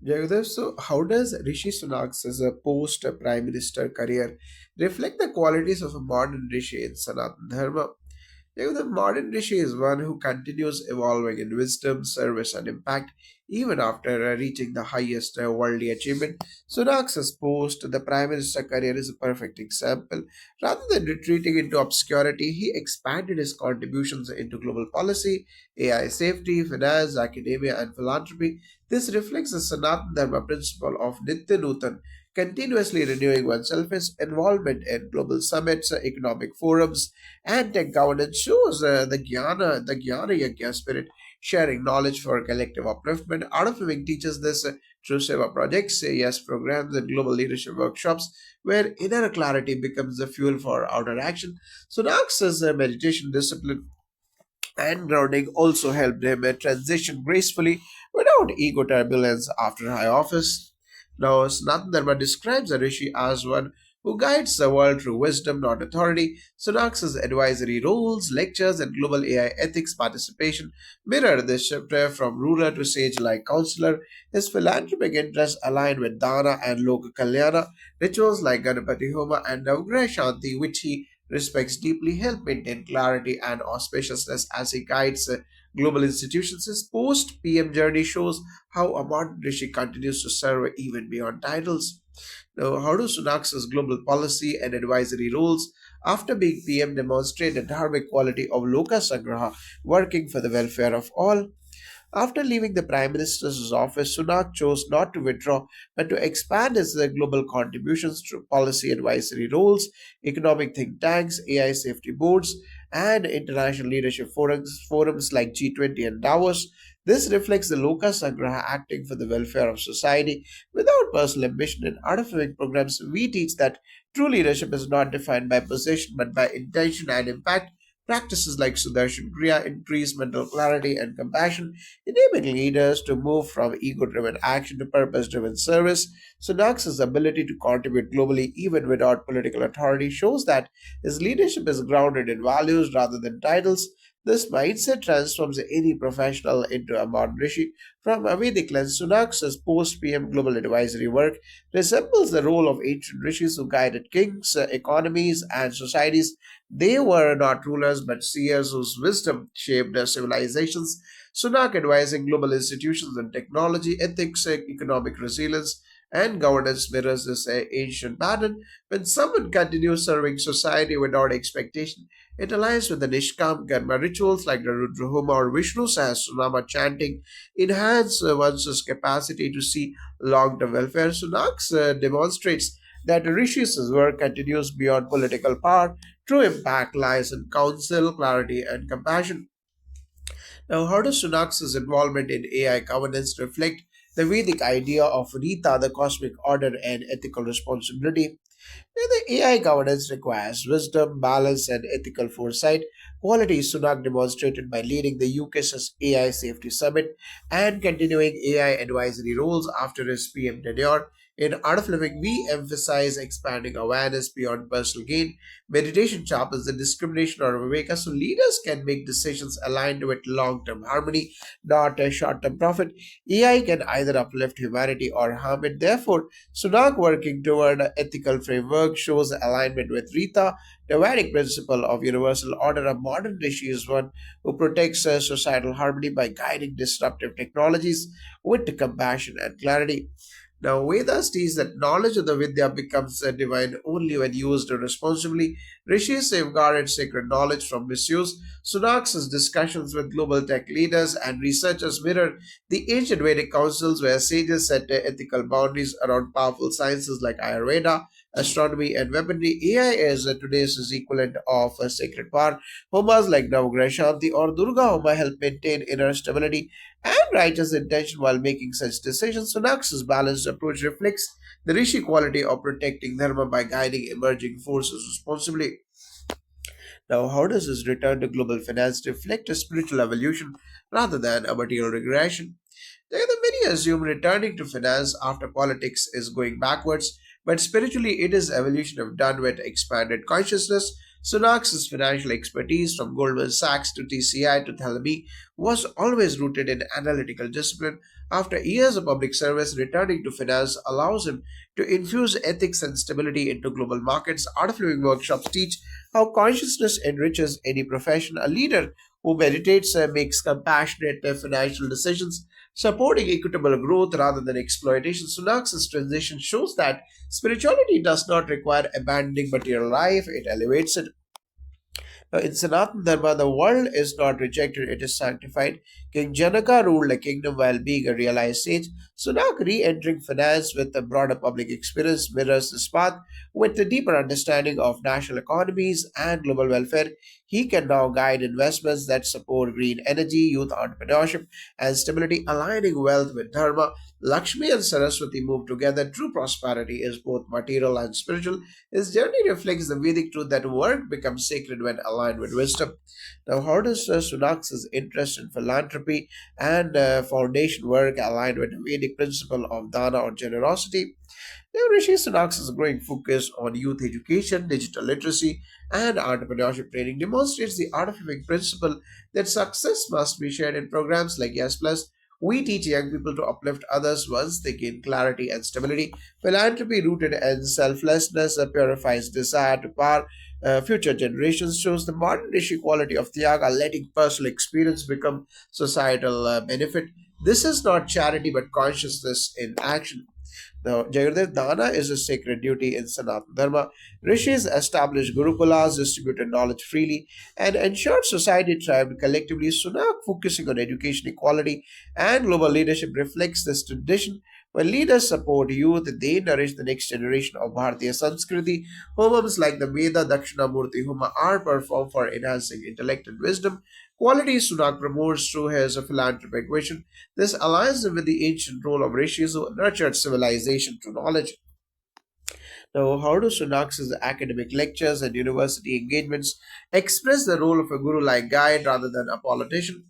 Jagdev, so how does Rishi Sunak's as a post Prime Minister career reflect the qualities of a modern Rishi in Sanatan Dharma? The modern Rishi is one who continues evolving in wisdom, service, and impact even after reaching the highest worldly achievement. Sunak's post the Prime Minister career is a perfect example. Rather than retreating into obscurity, he expanded his contributions into global policy, AI safety, finance, academia, and philanthropy. This reflects the Sanatan Dharma principle of Nitya Nutan, continuously renewing oneself. His involvement in global summits, economic forums, and tech governance shows the Jnana Yajna spirit, sharing knowledge for collective upliftment. Out of Living teaches this through Seva projects, AES programs, and global leadership workshops, where inner clarity becomes the fuel for outer action. So, Knox's meditation discipline and grounding also helped him transition gracefully without ego turbulence after high office. Now, Sanatan Dharma describes a rishi as one who guides the world through wisdom, not authority. Sunak's advisory roles, lectures, and global AI ethics participation mirror this shift from ruler to sage-like counselor. His philanthropic interests align with Dana and Loka Kalyana, rituals like Ganapati Homa and Navgraha Shanti, which he respects deeply, help maintain clarity and auspiciousness as he guides global institutions. His post PM journey shows how a modern Rishi continues to serve even beyond titles. Now, how do Sunak's global policy and advisory roles after being PM demonstrate the dharmic quality of Loka Sangraha, working for the welfare of all? After leaving the Prime Minister's office, Sunak chose not to withdraw but to expand his global contributions through policy advisory roles, economic think tanks, AI safety boards, and international leadership forums like G20 and Davos. This reflects the Loka Sangraha acting for the welfare of society without personal ambition. In artificial programs, we teach that true leadership is not defined by position but by intention and impact. Practices like Sudarshan Kriya increase mental clarity and compassion, enabling leaders to move from ego driven action to purpose driven service. Sunak's ability to contribute globally even without political authority shows that his leadership is grounded in values rather than titles. This mindset transforms any professional into a modern rishi. From a Vedic lens, Sunak's post PM global advisory work resembles the role of ancient rishis who guided kings, economies, and societies. They were not rulers but seers whose wisdom shaped their civilizations. Sunak advising global institutions on technology, ethics, economic resilience, and governance mirrors this ancient pattern. When someone continues serving society without expectation, it aligns with the Nishkam Karma rituals like the Rudrahoma or Vishnu Sahasranama chanting, enhance one's capacity to see long-term welfare. Sunak's demonstrates that Rishi's work continues beyond political power. True impact lies in counsel, clarity, and compassion. Now, how does Sunak's involvement in AI governance reflect the Vedic idea of Rita, the cosmic order, and ethical responsibility? The AI governance requires wisdom, balance, and ethical foresight, qualities Sunak demonstrated by leading the UK's AI Safety Summit and continuing AI advisory roles after his PM tenure. In Art of Living, we emphasize expanding awareness beyond personal gain. Meditation sharpens the discrimination or viveka so leaders can make decisions aligned with long term harmony, not a short term profit. AI can either uplift humanity or harm it. Therefore, Sunak working toward an ethical framework shows alignment with Rita, the Vedic principle of universal order. A modern rishi is one who protects societal harmony by guiding disruptive technologies with compassion and clarity. Now, Vedas teach that knowledge of the Vidya becomes divine only when used responsibly. Rishis safeguarded sacred knowledge from misuse. Sunak's discussions with global tech leaders and researchers mirror the ancient Vedic councils where sages set ethical boundaries around powerful sciences like Ayurveda, astronomy, and weaponry. AI is today's equivalent of a sacred power. Homas like Navagraha Shanti or Durga Homa help maintain inner stability and righteous intention while making such decisions. Sunak's balanced approach reflects the rishi quality of protecting dharma by guiding emerging forces responsibly. Now, how does this return to global finance reflect a spiritual evolution rather than a material regression? Many assume returning to finance after politics is going backwards, but spiritually it is evolution of done with expanded consciousness. Sunak's financial expertise, from Goldman Sachs to TCI to Thalami, was always rooted in analytical discipline. After years of public service, returning to finance allows him to infuse ethics and stability into global markets. Art of Living workshops teach how consciousness enriches any profession. A leader who meditates makes compassionate financial decisions, supporting equitable growth rather than exploitation. Sunak's transition shows that spirituality does not require abandoning material life, it elevates it. In Sanatana Dharma, the world is not rejected, it is sanctified. King Janaka ruled a kingdom while being a realized sage. Sunak re entering finance with a broader public experience mirrors this path. With a deeper understanding of national economies and global welfare, he can now guide investments that support green energy, youth entrepreneurship, and stability, aligning wealth with Dharma. Lakshmi and Saraswati move together. True prosperity is both material and spiritual. His journey reflects the Vedic truth that work becomes sacred when aligned with wisdom. Now, how does Sunak's interest in philanthropy and foundation work align with the Vedic principle of dana or generosity? Now, Rishi Sunak's growing focus on youth education, digital literacy, and entrepreneurship training demonstrates the art of living principle that success must be shared in programs like Yes Plus. We teach young people to uplift others once they gain clarity and stability. Philanthropy rooted in selflessness purifies desire to power future generations, shows the modern Rishi quality of Tyaga, letting personal experience become societal benefit. This is not charity but consciousness in action. Now, Jagadev, dana is a sacred duty in Sanatana Dharma. Rishis established gurukulas, distributed knowledge freely, and ensured society thrived collectively. Sunak, focusing on education equality and global leadership, reflects this tradition. When leaders support youth, they nourish the next generation of Bharatiya Sanskriti. Homams like the Veda Dakshinamurti Homa are performed for enhancing intellect and wisdom. Qualities Sunak promotes through his philanthropic vision. This aligns with the ancient role of rishis who nurtured civilization through knowledge. Now, how do Sunak's academic lectures and university engagements express the role of a guru like guide rather than a politician?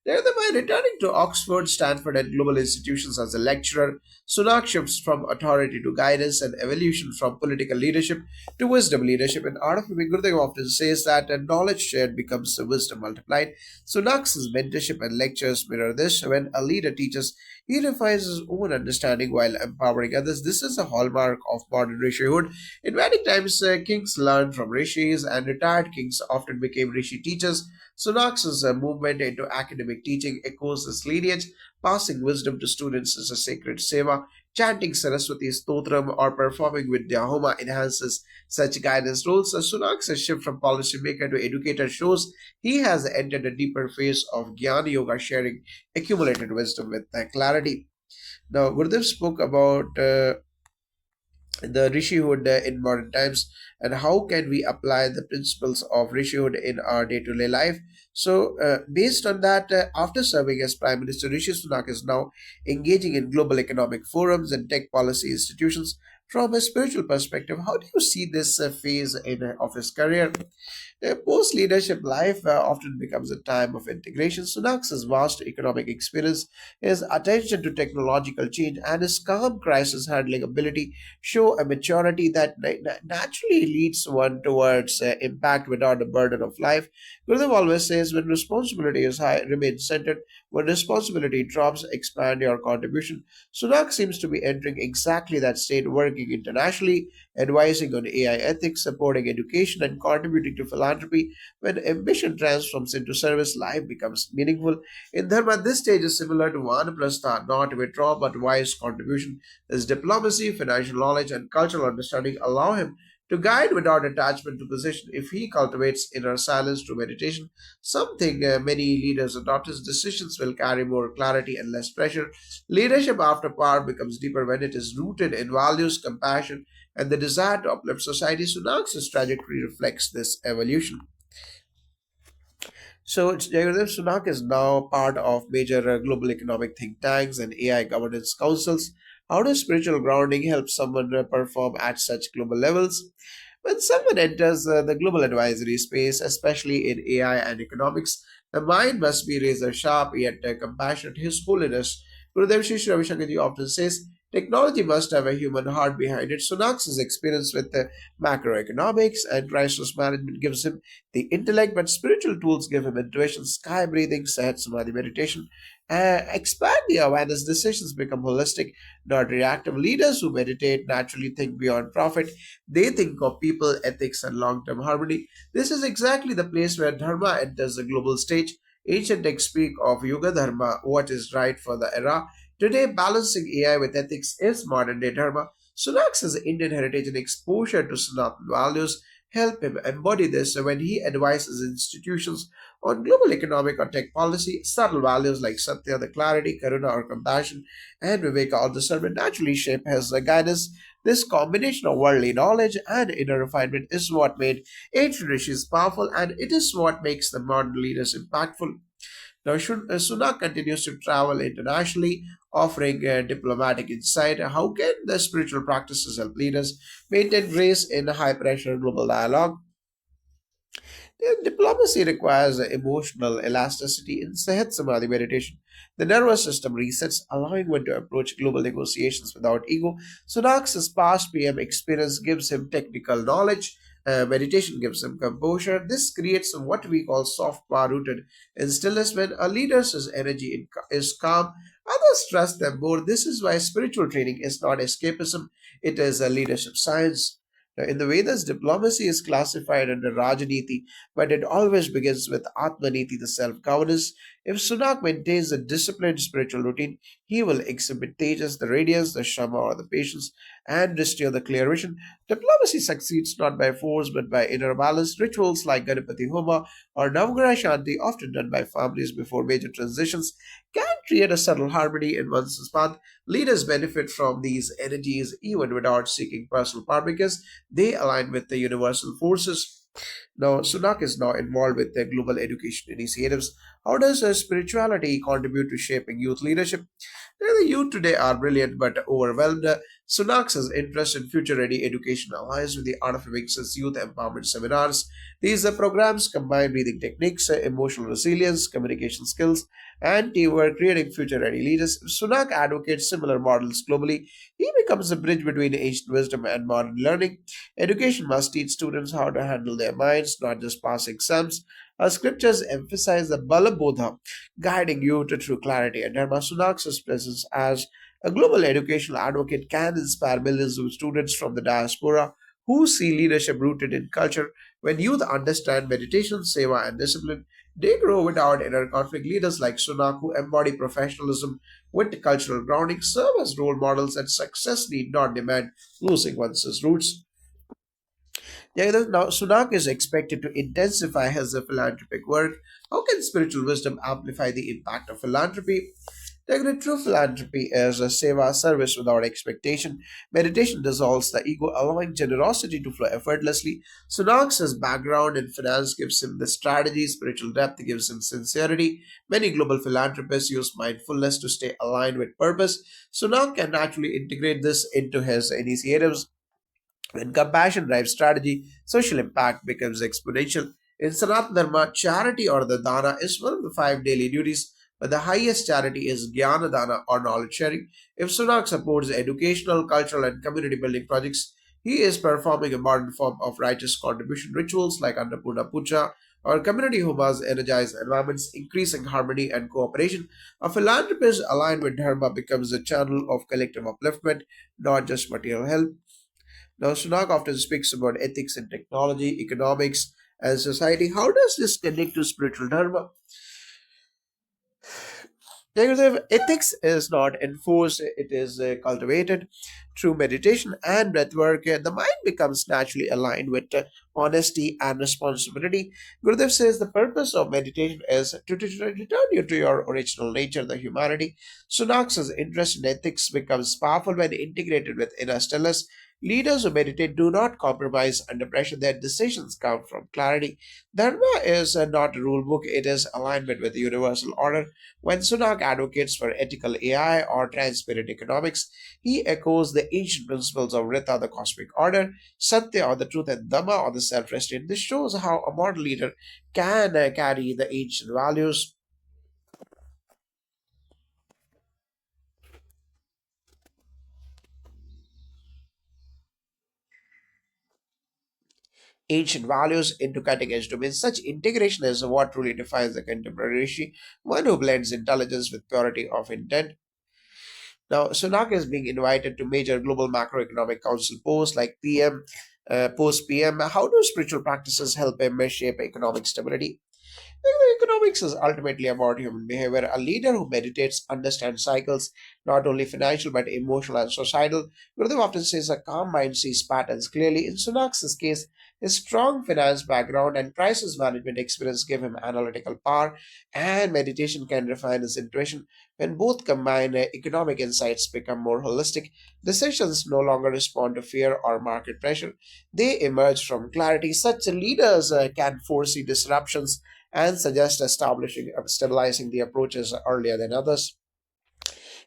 Thereby, returning to Oxford, Stanford, and global institutions as a lecturer, Sunak shifts from authority to guidance and evolution from political leadership to wisdom leadership. In Art of Living, Gurudev often says that knowledge shared becomes wisdom multiplied. Sunak's mentorship and lectures mirror this. When a leader teaches, he refines his own understanding while empowering others. This is a hallmark of modern rishihood. In Vedic times, kings learned from rishis, and retired kings often became rishi teachers. Sunak's movement into academic teaching echoes this lineage, passing wisdom to students as a sacred seva. Chanting Saraswati Stotram or performing Vidya Homa enhances such guidance roles. Sunak's shift from policymaker to educator shows he has entered a deeper phase of Jnana Yoga, sharing accumulated wisdom with clarity. Now, Gurudev spoke about the rishihood in modern times and how can we apply the principles of rishihood in our day-to-day life. Based on that, after serving as prime minister, Rishi Sunak is now engaging in global economic forums and tech policy institutions. From a spiritual perspective, how do you see this phase of his career? Post leadership life often becomes a time of integration. Sunak's vast economic experience, his attention to technological change, and his calm crisis handling ability show a maturity that naturally leads one towards impact without the burden of life. Gurudev always says when responsibility is high, remain centered. When responsibility drops, expand your contribution. Sunak seems to be entering exactly that state, working internationally, advising on AI ethics, supporting education, and contributing to philanthropy. When ambition transforms into service, life becomes meaningful. In Dharma, this stage is similar to Vanaprastha, not withdraw but wise contribution. His diplomacy, financial knowledge, and cultural understanding allow him to guide without attachment to position. If he cultivates inner silence through meditation, something many leaders adopt, his decisions will carry more clarity and less pressure. Leadership after power becomes deeper when it is rooted in values, compassion, and the desire to uplift society. Sunak's trajectory reflects this evolution. Jagadish Sunak is now part of major global economic think tanks and AI governance councils. How does spiritual grounding help someone perform at such global levels? When someone enters the global advisory space, especially in AI and economics, the mind must be razor sharp yet compassionate. His Holiness Gurudev Shri Ravi Shankarji often says, Technology must have a human heart behind it. Sunak's experience with macroeconomics and crisis management gives him the intellect, but spiritual tools give him intuition, sky breathing, sahat samadhi meditation, expand the awareness. Decisions become holistic, not reactive. Leaders who meditate naturally think beyond profit. They think of people, ethics, and long term harmony. This is exactly the place where Dharma enters the global stage. Ancient texts speak of Yuga Dharma, what is right for the era. Today, balancing AI with ethics is modern day Dharma. Sunak's Indian heritage and exposure to Sanatan values help him embody this when he advises institutions on global economic or tech policy. Subtle values like Satya, the clarity, Karuna, or compassion, and Viveka or discernment naturally shape his guidance. This combination of worldly knowledge and inner refinement is what made ancient rishis powerful, and it is what makes the modern leaders impactful. Now, Sunak continues to travel internationally, offering diplomatic insight. How can the spiritual practices help leaders maintain grace in high pressure global dialogue? Diplomacy requires emotional elasticity in Sehat Samadhi meditation. The nervous system resets, allowing one to approach global negotiations without ego. Sunak's past PM experience gives him technical knowledge. Meditation gives him composure. This creates what we call soft power rooted in stillness. When a leader's energy is calm, others trust them more. This is why spiritual training is not escapism, it is a leadership science. Now, in the Vedas, diplomacy is classified under Rajaniti, but it always begins with Atmaniti, the self governance. If Sunak maintains a disciplined spiritual routine, he will exhibit Tejas, the radiance, the Shama, or the patience, and Drishti, the clear vision. Diplomacy succeeds not by force but by inner balance. Rituals like Ganapati Homa or Navgraha Shanti, often done by families before major transitions, can create a subtle harmony in one's path. Leaders benefit from these energies even without seeking personal power because they align with the universal forces. Now, Sunak is now involved with the global education initiatives. How does spirituality contribute to shaping youth leadership? The youth today are brilliant but overwhelmed. Sunak's interest in future ready education aligns with the Art of Living's youth empowerment seminars. These programs combine breathing techniques, emotional resilience, communication skills, and teamwork, creating future ready leaders. Sunak advocates similar models globally. He becomes a bridge between ancient wisdom and modern learning. Education must teach students how to handle their minds, not just pass exams. Our scriptures emphasize the Balabodha, guiding you to true clarity. And Dharma Sunak's presence as a global educational advocate can inspire millions of students from the diaspora who see leadership rooted in culture. When youth understand meditation, seva, and discipline, they grow without inner conflict. Leaders like Sunak, who embody professionalism with cultural grounding, serve as role models, and success need not demand losing one's roots. Now, Sunak is expected to intensify his philanthropic work. How can spiritual wisdom amplify the impact of philanthropy? True philanthropy is a seva service without expectation. Meditation dissolves the ego, allowing generosity to flow effortlessly. Sunak's background in finance gives him the strategy, spiritual depth gives him sincerity. Many global philanthropists use mindfulness to stay aligned with purpose. Sunak can naturally integrate this into his initiatives. When compassion drives strategy, social impact becomes exponential. In Sanat Dharma, charity or the dana is one of the five daily duties, but the highest charity is jnana dana or knowledge sharing. If Sunak supports educational, cultural, and community building projects, he is performing a modern form of righteous contribution. Rituals like Annapurna Puja or community humas energize environments, increasing harmony and cooperation. A philanthropist aligned with Dharma becomes a channel of collective upliftment, not just material help. Now, Sunak often speaks about ethics in technology, economics, and society. How does this connect to spiritual dharma? Negative ethics is not enforced, it is cultivated through meditation and breathwork. The mind becomes naturally aligned with honesty and responsibility. Gurudev says the purpose of meditation is to return you to your original nature, the humanity. Sunak's interest in ethics becomes powerful when integrated with inner stillness. Leaders who meditate do not compromise under pressure. Their decisions come from clarity. Dharma is not a rule book, it is alignment with the universal order. When Sunak advocates for ethical AI or transparent economics, he echoes the ancient principles of Rita, the cosmic order, Satya, or the truth, and Dhamma, or the self restraint. This shows how a modern leader can carry the ancient values. ancient values into cutting edge domains. Such integration is what truly defines the contemporary Rishi, one who blends intelligence with purity of intent. Now, Sunak is being invited to major global macroeconomic council posts like PM, post PM. How do spiritual practices help him shape economic stability? Economics is ultimately about human behavior. A leader who meditates understands cycles, not only financial but emotional and societal. Gurudev often says a calm mind sees patterns clearly. In Sunak's case, his strong finance background and crisis management experience give him analytical power, and meditation can refine his intuition. When both combine, economic insights become more holistic. Decisions no longer respond to fear or market pressure. They emerge from clarity. Such leaders can foresee disruptions and suggest stabilizing the approaches earlier than others.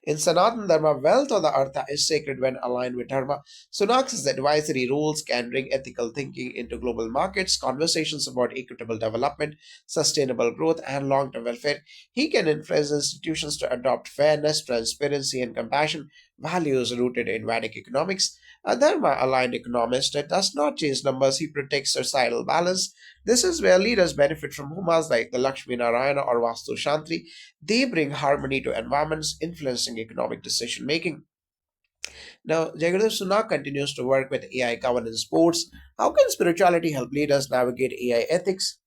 In Sanatan Dharma, wealth or the artha is sacred when aligned with Dharma. Sunak's advisory roles can bring ethical thinking into global markets, conversations about equitable development, sustainable growth, and long term welfare. He can influence institutions to adopt fairness, transparency, and compassion, values rooted in Vedic economics. A Dharma aligned economist that does not chase numbers, he protects societal balance. This is where leaders benefit from humas like the Lakshmi Narayana or Vastu Shantri. They bring harmony to environments, influencing economic decision making. Now, Jagadish Sunak continues to work with AI governance boards. How can spirituality help leaders navigate AI ethics?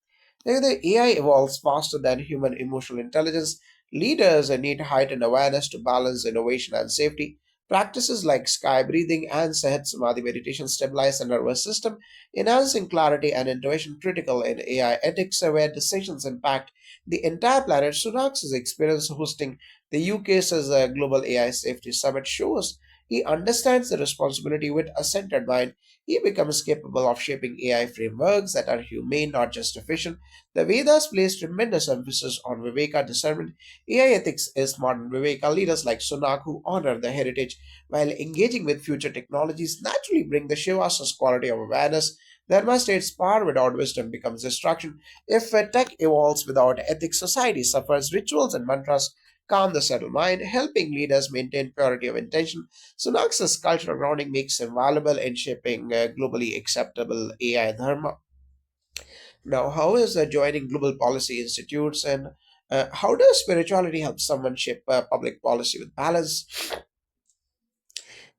The AI evolves faster than human emotional intelligence. Leaders need heightened awareness to balance innovation and safety. Practices like sky breathing and Sahat Samadhi meditation stabilize the nervous system, enhancing clarity and intuition critical in AI ethics where decisions impact the entire planet. Sunak's experience hosting the UK's Global AI Safety Summit shows he understands the responsibility with a centered mind. He becomes capable of shaping AI frameworks that are humane, not just efficient. The Vedas place tremendous emphasis on Viveka discernment. AI ethics is modern Viveka. Leaders like Sunak, who honor the heritage while engaging with future technologies, naturally bring the Shivasa's quality of awareness. Dharma states power without wisdom becomes destruction. If tech evolves without ethics, society suffers. Rituals and mantras calm the subtle mind, helping leaders maintain purity of intention. Sunak's cultural grounding makes him valuable in shaping globally acceptable AI dharma. Now, how is joining global policy institutes and how does spirituality help someone shape public policy with balance?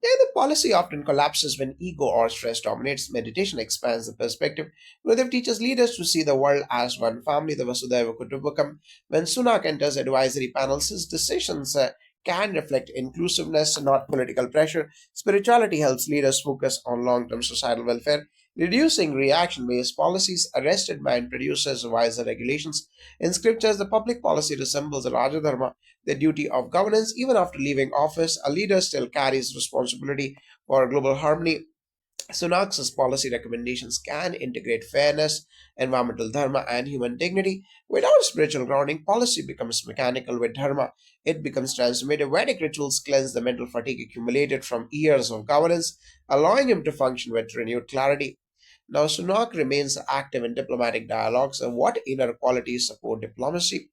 Yeah, the policy often collapses when ego or stress dominates. Meditation expands the perspective. Gurudev teaches leaders to see the world as one family, the Vasudhaiva Kutumbakam. When Sunak enters advisory panels, his decisions can reflect inclusiveness, not political pressure. Spirituality helps leaders focus on long term societal welfare. Reducing reaction based policies, arrested mind produces wiser regulations. In scriptures, the public policy resembles a larger dharma, the duty of governance. Even after leaving office, a leader still carries responsibility for global harmony. Sunak's policy recommendations can integrate fairness, environmental dharma, and human dignity. Without spiritual grounding, policy becomes mechanical. With dharma, it becomes transformative. Vedic rituals cleanse the mental fatigue accumulated from years of governance, allowing him to function with renewed clarity. Now, Sunak remains active in diplomatic dialogues. And what inner qualities support diplomacy?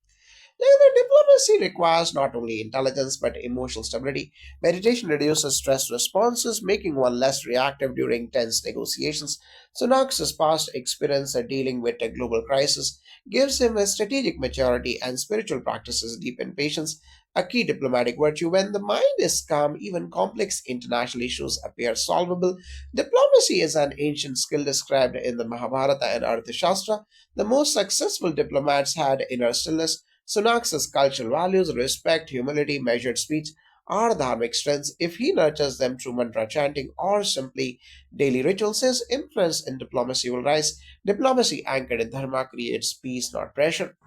The diplomacy requires not only intelligence but emotional stability. Meditation reduces stress responses, making one less reactive during tense negotiations. Sunak's past experience at dealing with a global crisis gives him a strategic maturity, and spiritual practices deepen patience, a key diplomatic virtue. When the mind is calm, even complex international issues appear solvable. Diplomacy is an ancient skill described in the Mahabharata and Arthashastra. The most successful diplomats had inner stillness. Sunak's cultural values, respect, humility, measured speech, are dharmic strengths. If he nurtures them through mantra chanting or simply daily rituals, his influence in diplomacy will rise. Diplomacy anchored in dharma creates peace, not pressure.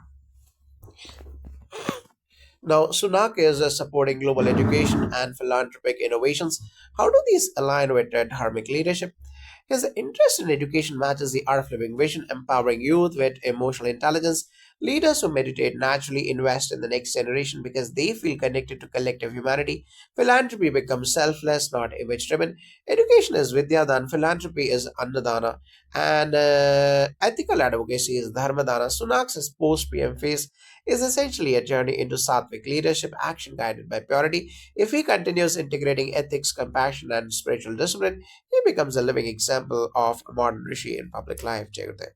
Now, Sunak is supporting global education and philanthropic innovations. How do these align with dharmic leadership? His interest in education matches the art of living vision, empowering youth with emotional intelligence. Leaders who meditate naturally invest in the next generation because they feel connected to collective humanity. Philanthropy becomes selfless, not image driven. Education is Vidyadhan, philanthropy is Annadana, and ethical advocacy is Dharmadana. Sunak's post PM phase is essentially a journey into sattvic leadership, action guided by purity. If he continues integrating ethics, compassion, and spiritual discipline, he becomes a living example of a modern rishi in public life, Jagate.